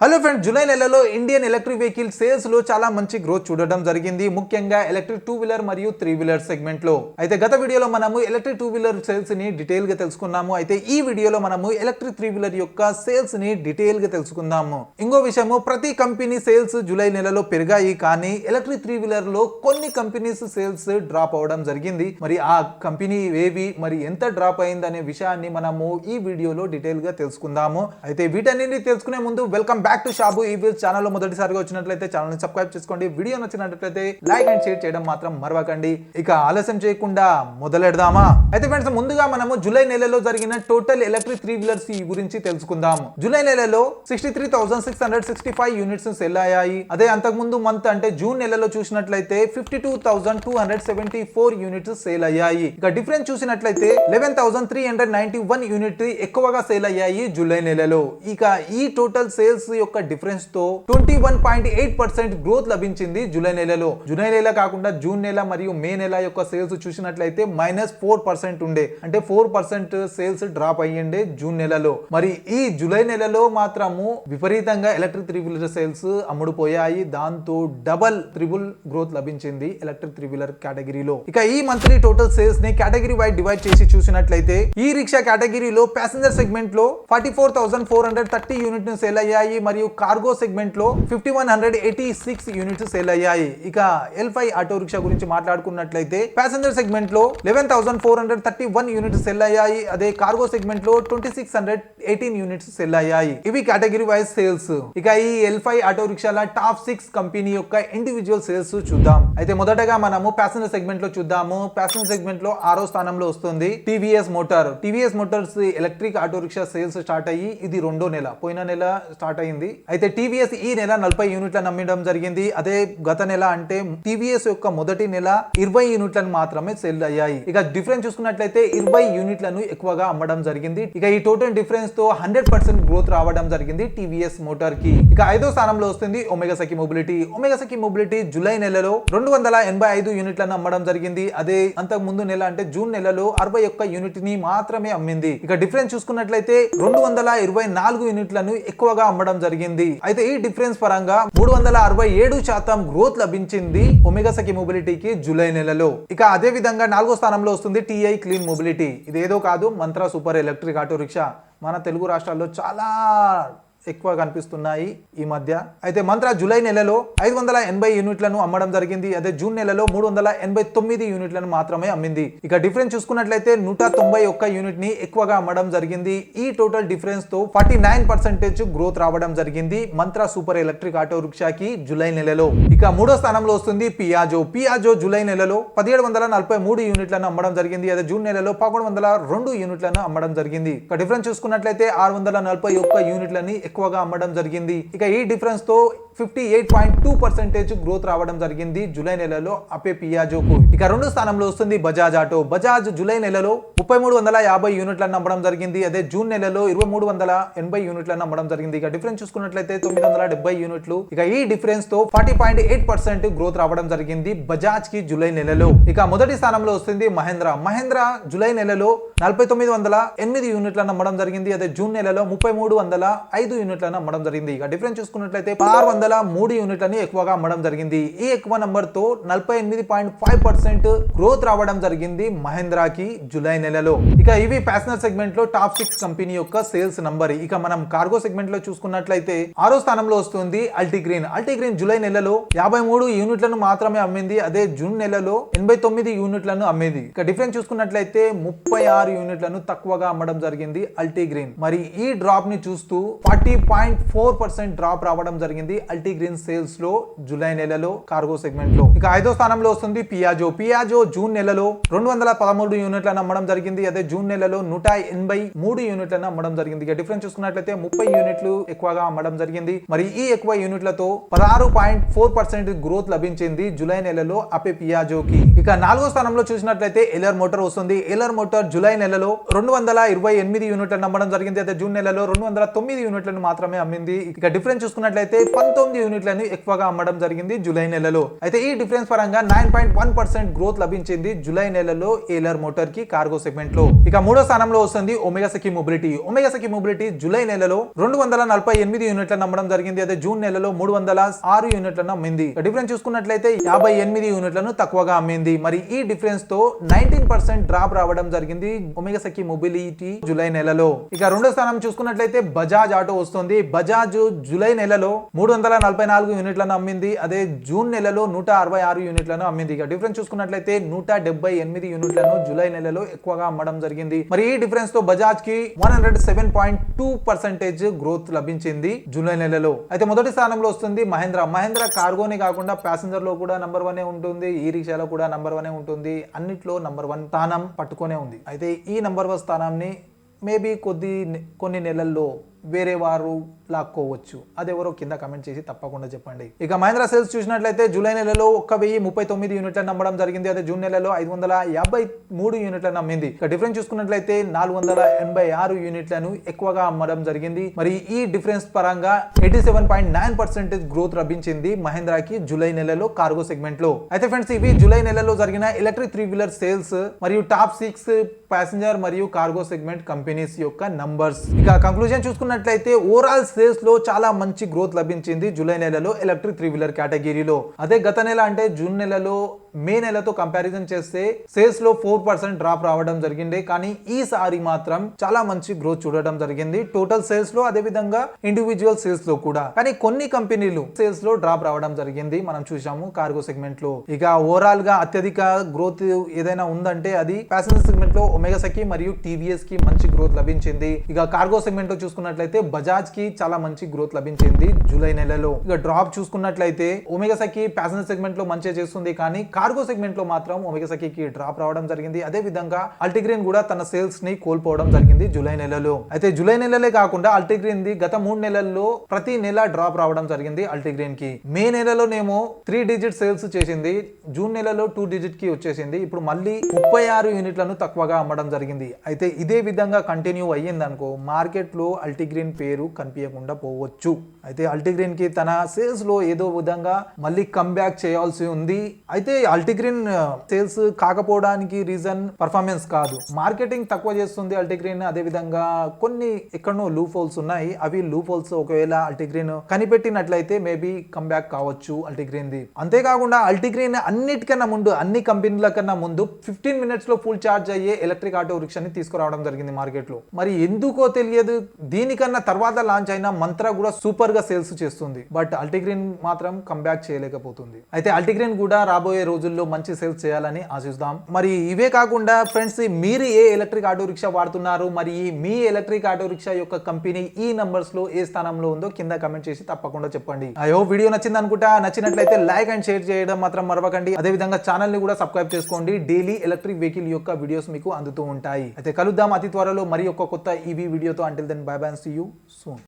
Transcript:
Hello friends, July నెలలో Indian electric vehicle sales లో చాలా మంచి గ్రోత్ చూడడం జరిగింది. ముఖ్యంగా ఎలక్ట్రిక్ 2 వీలర్ మరియు 3 వీలర్ సెగ్మెంట్ లో. అయితే గత వీడియోలో మనము ఎలక్ట్రిక్ 2 వీలర్ సేల్స్ ని డీటెయిల్ గా తెలుసుకున్నాము. అయితే ఈ వీడియోలో మనము ఎలక్ట్రిక్ 3 వీలర్ యొక్క సేల్స్ ని డీటెయిల్ గా తెలుసుకుందాము. ఇంకో విషయము, ప్రతి కంపెనీ సేల్స్ జూలై నెలలో పెరిగాయి, కానీ ఎలక్ట్రిక్ 3 వీలర్ లో కొన్ని కంపెనీస్ సేల్స్ డ్రాప్ అవడం జరిగింది. మరి ఆ కంపెనీ ఏవి, మరి ఎంత డ్రాప్ అయింది అనే విషయాన్ని మనము ఈ వీడియోలో డీటెయిల్ గా తెలుసుకుందాము. అయితే వీటన్నిటిని తెలుసుకునే ముందు welcome back to Shabu EV wheels channel లో మొదటిసారిగా వచ్చినట్లయితే ఛానల్ ని సబ్స్క్రైబ్ చేసుకోండి. వీడియో నచ్చినట్లయితే లైక్ అండ్ షేర్ చేయడం మాత్రం మరవకండి. ఇక ఆలస్యం చేయకుండా మొదలెడదామా? అయితే ఫ్రెండ్స్, ముందుగా మనము జూలై నెలలో జరిగిన టోటల్ ఎలక్ట్రిక్ 3 వీలర్స్ గురించి తెలుసుకుందాము. జూలై నెలలో 63,665 యూనిట్స్ సెల్ అయ్యాయి. అదే అంతకు ముందు మంత్ అంటే జూన్ నెలలో చూసినట్లయితే 52,274 యూనిట్స్ సేల్ అయ్యాయి. ఇక డిఫరెన్స్ చూసినట్లయితే 11,391 యూనిట్ ఎక్కువగా సేల్ అయ్యాయి జూలై నెలలో. ఇక ఈ టోటల్ సేల్స్ యొక్క డిఫరెన్స్ తో 21.8% గ్రోత్ లభించింది జూలై నెలలో. జూలై నెల కాకుండా జూన్ నెల మరియు మే నెల యొక్క సేల్స్ చూసినట్లయితే -4% ఉండే, అంటే 4% సేల్స్ డ్రాప్ అయ్యిండే జూన్ నెలలో. మరి ఈ జూలై నెలలో మాత్రము విపరీతంగా ఎలక్ట్రిక్ 3 వీలర్ సేల్స్ అమ్ముడుపోయాయి. దాంతో ట్రిపుల్ గ్రోత్ లభించింది ఎలక్ట్రిక్ 3 వీలర్ కేటగిరీలో. ఇక ఈ మంత్లీ టోటల్ సేల్స్ ని కేటగిరీ వైడ్ డివైడ్ చేసి చూసినట్లయితే ఈ రిక్షా కేటగిరీలో ప్యాసింజర్ సెగ్మెంట్ లో 44,430 యూనిట్ సేల్ అయ్యాయి మరియు కార్గో సెగ్మెంట్ లో 5,186 యూనిట్స్ సేల్ అయ్యాయి. ఇక L5 ఆటో రిక్షా గురించి మాట్లాడుకున్నట్లయితే ప్యాసింజర్ సెగ్మెంట్ లో 11,431 యూనిట్స్ సెల్ అయ్యాయి. అదే కార్గో సెగ్మెంట్ లో 2,618 యూనిట్స్ సెల్ అయ్యాయి. ఇవి కేటగిరీ వైజ్ సేల్స్. ఇక ఈ L5 ఆటో రిక్షాల టాప్ 6 కంపెనీ యొక్క ఇండివిజువల్ సేల్స్ చూద్దాం. అయితే మొదటగా మనము ప్యాసింజర్ సెగ్మెంట్ లో చూద్దాము. ప్యాసింజర్ సెగ్మెంట్ లో 6వ స్థానంలో వస్తుంది TVS motor. TVS Motors electric auto rickshaw sales start అయ్యి ఇది 2వ నెల, పోయిన నెల స్టార్ట్ అయింది. అయితే టీవీఎస్ ఈ నెల 40 యూనిట్లను అమ్మడం జరిగింది. అదే గత నెల అంటే టీవీఎస్ యొక్క మొదటి నెల 20 యూనిట్లను మాత్రమే సెల్ అయ్యాయి. ఇక డిఫరెన్స్ చూసుకున్నట్లయితే 20 యూనిట్లను ఎక్కువగా అమ్మడం జరిగింది. ఇక ఈ టోటల్ డిఫరెన్స్ తో 100% గ్రోత్ రావడం జరిగింది టీవీఎస్ మోటార్ కి. ఇక 5వ స్థానంలో వస్తుంది ఒమేగా సఖి మొబిలిటీ. ఒమేగా సఖి మొబిలిటీ జూలై నెలలో 285 యూనిట్లను అమ్మడం జరిగింది. అదే అంతకు ముందు నెల అంటే జూన్ నెలలో 61 యూనిట్ ని మాత్రమే అమ్మింది. ఇక డిఫరెన్స్ చూసుకున్నట్లయితే 224 యూనిట్లను ఎక్కువగా అమ్మడం జరిగింది. అయితే ఈ డిఫరెన్స్ పరంగా 367% గ్రోత్ లభించింది ఒమేగా సఖి మొబిలిటీకి జూలై నెలలో. ఇక అదే విధంగా 4వ స్థానంలో వస్తుంది టీఐ క్లీన్ మొబిలిటీ. ఇదేదో కాదు, mantra super electric auto rickshaw మన తెలుగు రాష్ట్రాల్లో చాలా ఎక్కువ కనిపిస్తున్నాయి ఈ మధ్య. అయితే మంత్రా జూలై నెలలో 580 యూనిట్లను అమ్మడం జరిగింది. అదే జూన్ నెలలో 389 యూనిట్లను మాత్రమే అమ్మింది. ఇక డిఫరెన్స్ చూసుకున్నట్లయితే 191 యూనిట్ ని ఎక్కువగా అమ్మడం జరిగింది. ఈ టోటల్ డిఫరెన్స్ తో 49% గ్రోత్ రావడం జరిగింది మంత్రా సూపర్ ఎలక్ట్రిక్ ఆటో రిక్షాకి జూలై నెలలో. ఇక 3వ స్థానంలో వస్తుంది పియాజో. పియాజో జూలై నెలలో 1743 యూనిట్లను అమ్మడం జరిగింది. అదే జూన్ నెలలో 1102 యూనిట్లను అమ్మడం జరిగింది. ఇక డిఫరెన్స్ చూసుకున్నట్లయితే 641 యూనిట్లని ఎక్కువగా అమ్మడం జరిగింది. ఇక ఈ డిఫరెన్స్ తో 58.2% గ్రోత్ రావడం జరిగింది జూలై నెలలో అపే పియాజోకు. ఇక 2వ స్థానంలో వస్తుంది బజాజ్ ఆటో. బజాజ్ జూలై నెలలో 3350 యూనిట్లను అమ్మడం జరిగింది. అదే జూన్ నెలలో 2380 యూనిట్లను అమ్మడం జరిగింది. ఇక డిఫరెన్స్ చూసుకున్నట్లయితే 970 యూనిట్లు. ఇక ఈ డిఫరెన్స్ తో 40.8% గ్రోత్ రావడం జరిగింది బజాజ్ కి జూలై నెలలో. ఇక మొదటి స్థానంలో వస్తుంది మహేంద్ర. మహేంద్ర జూలై నెలలో 4908 యూనిట్లను అమ్మడం జరిగింది. అదే జూన్ నెలలో 3305 యూనిట్లను అమ్మడం జరిగింది. ఇక డిఫరెన్స్ చూసుకున్నట్లయితే 603 యూనిట్లని ఎక్కువగా అమ్మడం జరిగింది. ఈ ఎక్కువ నంబర్ తో 48.5% గ్రోత్ రావడం జరిగింది మహేంద్రకి జూలై నెలలో. ఇక ఇవి ప్యాసింజర్ సెగ్మెంట్ లో టాప్ 6 కంపెనీ యొక్క సేల్స్ నంబర్. ఇక మనం కార్గో సెగ్మెంట్ లో చూసుకున్నట్లయితే 6వ స్థానంలో వస్తుంది అల్టిగ్రీన్. అల్టిగ్రీన్ జూలై నెలలో 53 యూనిట్లను మాత్రమే అమ్మింది. అదే జూన్ నెలలో 89 యూనిట్లను అమ్మింది. ఇక డిఫరెన్స్ చూసుకున్నట్లయితే 36 యూనిట్లను తక్కువగా అమ్మడం జరిగింది అల్టిగ్రీన్. మరి ఈ డ్రాప్ ని చూస్తూ 40.4% డ్రాప్ రావడం జరిగింది అల్టిగ్రీన్ సేల్స్ లో జూలై నెలలో కార్గో సెగ్మెంట్ లో. ఇక 5వ స్థానంలో వస్తుంది పియాజో. పియాజో జూన్ నెలలో 213 యూనిట్లను అమ్మడం జరిగింది. అదే జూన్ నెలలో 183 యూనిట్లను అమ్మడం జరిగింది. ఇక డిఫరెన్స్ చూసుకున్నట్లయితే 30 యూనిట్లు ఎక్కువగా అమ్మడం జరిగింది. మరి ఈ ఎక్కువ యూనిట్లతో 16.4% గ్రోత్ లభించింది జూలై నెలలో అపే పియాజోకి. ఇక 4వ స్థానంలో చూసినట్లయితే ఎలర్ మోటార్ వస్తుంది. ఎలర్ మోటార్ జూలై నెలలో 228 యూనిట్లను అమ్మడం జరిగింది. అదే జూన్ నెలలో 209 యూనిట్లను యూనిట్లను మాత్రమే అమ్మింది. ఇక డిఫరెన్స్ చూసుకున్నట్లయితే 19 యూనిట్లను ఎక్కువగా అమ్మడం జరిగింది జూలై నెలలో. అయితే ఈ డిఫరెన్స్ పరంగా 9.1% గ్రోత్ లభించింది జూలై నెలలో ఏలర్ మోటార్ కి కార్గో సెగ్మెంట్ లో. ఇక మూడో స్థానంలో వస్తుంది Omega Seiki mobility. Omega Seiki mobility July నెలలో 248 యూనిట్లను అమ్మడం జరిగింది. అదే జూన్ నెలలో 306 యూనిట్లను అమ్మింది. డిఫరెన్స్ చూసుకున్నట్లయితే 58 యూనిట్లను తక్కువగా అమ్మింది. మరి ఈ డిఫరెన్స్ తో 19% డ్రాప్ రావడం జరిగింది ఒమేగా సెకి మొబిలిటీ జూలై నెలలో. ఇక రెండో స్థానం చూసుకున్నట్లయితే బజాజ్ ఆటో వస్తుంది. బజాజ్ జూలై నెలలో 344 యూనిట్లను అమ్మింది. అదే జూన్ నెలలో 166 యూనిట్లను అమ్మింది. ఇక డిఫరెన్స్ చూసుకున్నట్లయితే 178 యూనిట్లను జూలై నెలలో ఎక్కువగా అమ్మడం జరిగింది. మరి ఈ డిఫరెన్స్ తో బజాజ్ కి 107.2% గ్రోత్ లభించింది జూలై నెలలో. అయితే మొదటి స్థానంలో వస్తుంది మహేంద్ర. మహేంద్ర కార్గోనే కాకుండా ప్యాసింజర్ లో కూడా నంబర్ 1 ఉంటుంది, ఈ రిక్షాలో కూడా నంబర్ 1 ఉంటుంది, అన్నిట్లో నంబర్ 1 స్థానం పట్టుకునే ఉంది. అయితే ఈ నంబర్ 1 స్థానాన్ని మేబీ కొన్ని నెలల్లో వేరే వారు లాక్కోవచ్చు. అదెవరో కింద కమెంట్ చేసి తప్పకుండా చెప్పండి. ఇక మహేంద్ర సేల్స్ చూసినట్లయితే జూలై నెలలో 1039 యూనిట్లను అమ్మడం జరిగింది. అదే జూన్ నెలలో 553 యూనిట్లను అమ్మింది. ఇక డిఫరెన్స్ చూసుకున్నట్లయితే 486 యూనిట్లను ఎక్కువగా అమ్మడం జరిగింది. మరి ఈ డిఫరెన్స్ పరంగా 87.9% గ్రోత్ లభించింది మహేంద్రకి జూలై నెలలో కార్గో సెగ్మెంట్ లో. అయితే ఫ్రెండ్స్, ఇవి జూలై నెలలో జరిగిన ఎలక్ట్రిక్ 3-వీలర్ సేల్స్ మరియు టాప్ 6 ప్యాసింజర్ మరియు కార్గో సెగ్మెంట్ కంపెనీస్ యొక్క నంబర్స్. ఇక కంక్లూజన్ చూసుకున్నట్లయితే ఓవరాల్ సేల్స్ లో చాలా మంచి గ్రోత్ లభించింది జూలై నెలలో ఎలక్ట్రిక్ 3-వీలర్ కేటగిరీలో. అదే గత నెల అంటే జూన్ నెలలో మే నెలతో కంపారిజన్ చేస్తే సేల్స్ లో 4% డ్రాప్ రావడం జరిగింది. కానీ ఈసారి మాత్రం చాలా మంచి గ్రోత్ చూడడం జరిగింది టోటల్ సేల్స్ లో, అదే విధంగా ఇండివిజువల్ సేల్స్ లో కూడా. కానీ కొన్ని కంపెనీలు సేల్స్ లో డ్రాప్ రావడం జరిగింది, మనం చూసాము కార్గో సెగ్మెంట్ లో. ఇక ఓవరాల్ గా అత్యధిక గ్రోత్ ఏదైనా ఉందంటే అది ప్యాసింజర్ సెగ్మెంట్ లో ఒమేగా సెకి మరియు టీవీఎస్ కి మంచి గ్రోత్ లభించింది. ఇక కార్గో సెగ్మెంట్ లో చూసుకున్నట్లయితే బజాజ్ కి చాలా మంచి గ్రోత్ లభించింది జూలై నెలలో. ఇక డ్రాప్ చూసుకున్నట్లయితే ఒమేగా సెకి ప్యాసింజర్ సెగ్మెంట్ లో మంచిగా చేస్తుంది, కానీ కార్గో సెగ్మెంట్ లో మాత్రం ఒమేగా సెకి డ్రాప్ రావడం జరిగింది. అదే విధంగా అల్టిగ్రీన్ కూడా తన సేల్స్ ని కోల్పోవడం జరిగింది జూలై నెలలో. అయితే జూలై నెలలే కాకుండా అల్టిగ్రీన్ ది గత 3 నెలల్లో ప్రతి నెల డ్రాప్ రావడం జరిగింది అల్టిగ్రీన్ కి. మే నెలలోనేమో 3 డిజిట్ సేల్స్ చేసింది, జూన్ నెలలో 2 డిజిట్ కి వచ్చేసింది. ఇప్పుడు మళ్ళీ 36 యూనిట్లను తక్కువగా అమ్మడం జరిగింది. అయితే ఇదే విధంగా కంటిన్యూ అయ్యింది అనుకో, మార్కెట్ లో అల్టిగ్రీన్ పేరు కనిపించకుండా పోవచ్చు. అయితే అల్టిగ్రీన్ కి తన సేల్స్ లో ఏదో విధంగా మళ్ళీ కమ్బ్యాక్ చేయాల్సి ఉంది. అయితే అల్టిగ్రీన్ సేల్స్ కాకపోవడానికి రీజన్ పర్ఫార్మెన్స్ కాదు, మార్కెటింగ్ తక్కువ చేస్తుంది అల్టిగ్రీన్. అదే విధంగా కొన్ని ఎక్కడో లూప్ హోల్స్ ఉన్నాయి, అవి లూప్ హోల్స్ ఒకవేళ అల్టిగ్రీన్ కనిపెట్టినట్లయితే మేబీ కమ్బ్యాక్ కావచ్చు అల్టిగ్రీన్ ది. అంతేకాకుండా అల్టిగ్రీన్ అన్నిటికన్నా ముందు, అన్ని కంపెనీల కన్నా ముందు 15 మినిట్స్ లో ఫుల్ ఛార్జ్ అయ్యే ఎలక్ట్రిక్ ఆటో రిక్షాని తీసుకురావడం జరిగింది మార్కెట్ లో. మరి ఎందుకో తెలియదు, దీనికన్నా తర్వాత లాంచ్ అయిన మంత్రా కూడా సూపర్ గా సేల్స్ చేస్తుంది, బట్ అల్టిగ్రీన్ మాత్రం కంబ్యాక్ చేయలేకపోతుంది. అయితే అల్టిగ్రీన్ కూడా రాబోయే రోజుల్లో మంచి సేల్స్ చేయాలని ఆశిస్తాం. మరి ఇవే కాకుండా ఫ్రెండ్స్, మీరు ఏ ఎలక్ట్రిక్ ఆటో రిక్షా వాడుతున్నారు, మరి మీ ఎలక్ట్రిక్ ఆటో రిక్షా యొక్క కంపెనీ ఈ నంబర్స్ లో ఏ స్థానంలో ఉందో కింద కమెంట్ చేసి తప్పకుండా చెప్పండి. అయ్యో వీడియో నచ్చింది అనుకుంటా, నచ్చినట్లయితే లైక్ అండ్ షేర్ చేయడం మాత్రం మరవకండి. అదే విధంగా ఛానల్ ని కూడా సబ్స్క్రైబ్ చేసుకోండి, డైలీ ఎలక్ట్రిక్ వెహికల్ యొక్క వీడియోస్ మీకు అందుతూ ఉంటాయి. అయితే కలుద్దాం అతి త్వరలో మరి ఒక కొత్త ఈవీ వీడియోతో. Until then bye bye, see you soon.